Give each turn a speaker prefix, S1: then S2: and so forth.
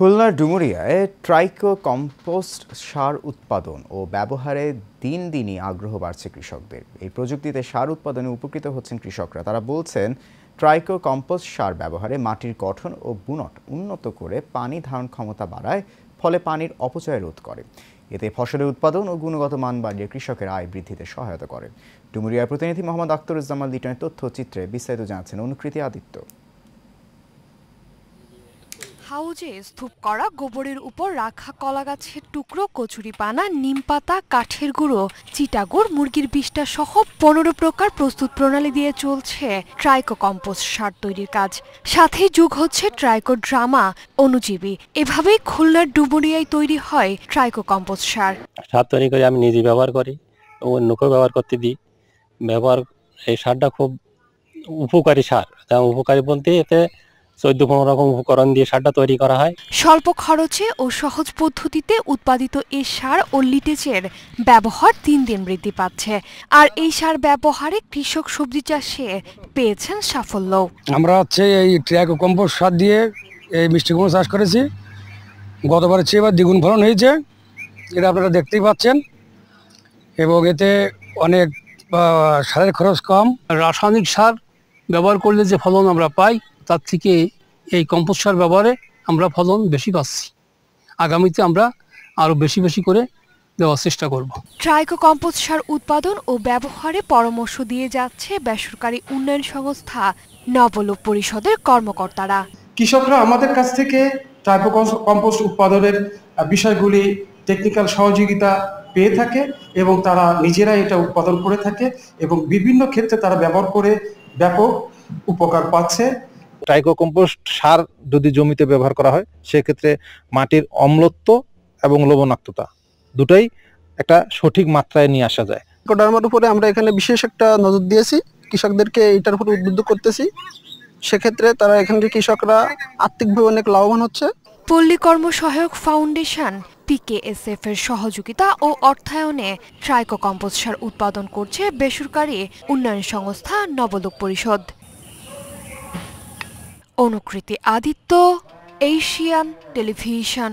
S1: খুলনার ডুমুরিয়ায় tricho compost সার উৎপাদন ও ব্যবহারে দিন দিনই আগ্রহ বাড়ছে কৃষকদের। এই প্রযুক্তিতে সার উৎপাদনে উপকৃত হচ্ছেন কৃষকরা। তারা বলছেন, ট্রাইকো কম্পোস্ট সার ব্যবহারে মাটির গঠন ও বুনট উন্নত করে পানি ধারণ ক্ষমতা বাড়ায়, ফলে পানির অপচয় রোধ করে। এতে ফসলের উৎপাদন ও গুণগত মান বাড়িয়ে কৃষকের আয় বৃদ্ধিতে সহায়তা করে। ডুমুরিয়ার প্রতিনিধি মোহাম্মদ আখতারুজ্জামান লিটনের তথ্যচিত্রে বিস্তারিত জানাচ্ছেন অনুকৃতি আদিত্য।
S2: হাউজে স্তূপ করা গোবরের উপর রাখা কলা গাছের টুকরো, কচুরিপানা, নিমপাতা, কাঠের গুঁড়ো, চিটাগুড়, মুরগির বিষ্ঠা সহ 15 প্রকার প্রস্তুত প্রণালী দিয়ে চলছে ট্রাইকো কম্পোস্ট সার তৈরির কাজ। সাথে যোগ হচ্ছে ট্রাইকো ড্রামা অণুজীবী। এভাবেই খুলনার ডুমুরিয়ায় তৈরি হয় ট্রাইকো কম্পোস্ট সার।
S3: সার তৈরি করে আমি নিজে ব্যবহার করি, অন্যকেও ব্যবহার করতে দিই। এই সারটা খুব উপকারী সার। উপকারী বলতে এতে 14-15 রকম উপকরণ দিয়ে সারটা তৈরি করা হয়।
S2: স্বল্প খরচে ও সহজ পদ্ধতিতে উৎপাদিত এই সার ও লিটেজের ব্যবহার দিন দিন বৃদ্ধি পাচ্ছে। আর এই সার ব্যবহারে কৃষক সবজি চাষে পেয়েছেন সাফল্য।
S4: আমরা এই ট্রাইকো কম্পোস্ট সার দিয়ে এই মিষ্টি কুমড়ো চাষ করেছি। গতবারের চেয়ে এবার দ্বিগুণ ফলন হয়েছে, এটা আপনারা দেখতেই পাচ্ছেন। এবং এতে অনেক সারের খরচ কম।
S5: রাসায়নিক সার ব্যবহার করলে যে ফলন আমরা পাই, তার থেকে এই কম্পোস্ট সার ব্যবহারে আমরা ফলন বেশি পাচ্ছি। আগামীতে আমরা আরো বেশি বেশি করে দেওয়ার চেষ্টা করব।
S2: ট্রাইকো কম্পোস্ট সার উৎপাদন ও ব্যবহারে পরামর্শ দিয়ে যাচ্ছে বেসরকারি উন্নয়ন সংস্থা নবলোক পরিষদের কর্মকর্তারা।
S6: কৃষকরা আমাদের কাছ থেকে ট্রাইকো কম্পোস্ট উৎপাদনের বিষয়গুলি টেকনিক্যাল সহযোগিতা পেয়ে থাকে এবং তারা নিজেরা এটা উৎপাদন করে থাকে এবং বিভিন্ন ক্ষেত্রে তারা ব্যবহার করে ব্যাপক উপকার পাচ্ছে।
S7: ট্রাইকো কম্পোস্ট সার যদি জমিতে ব্যবহার করা হয়, সেক্ষেত্রে মাটির অম্লত্ব এবং লবণাক্ততা দুটাই একটা সঠিক মাত্রায় নিয়ে আসা যায়।
S8: ট্রাইকোডার্মার উপরে আমরা এখানে বিশেষ একটা নজর দিয়েছি, কৃষকদেরকে এটার উপরে উদ্বুদ্ধ করতেছি। সেক্ষেত্রে তারা এখানকার কৃষকরা আর্থিকভাবে অনেক লাভবান হচ্ছে।
S2: পল্লী কর্ম সহায়ক ফাউন্ডেশন PKSF এর সহযোগিতা ও অর্থায়নে ট্রাইকো কম্পোস্ট সার উৎপাদন করছে বেসরকারি উন্নয়ন সংস্থা নবলোক পরিষদ। অনুকৃতি আদিত্য, এশিয়ান টেলিভিশন।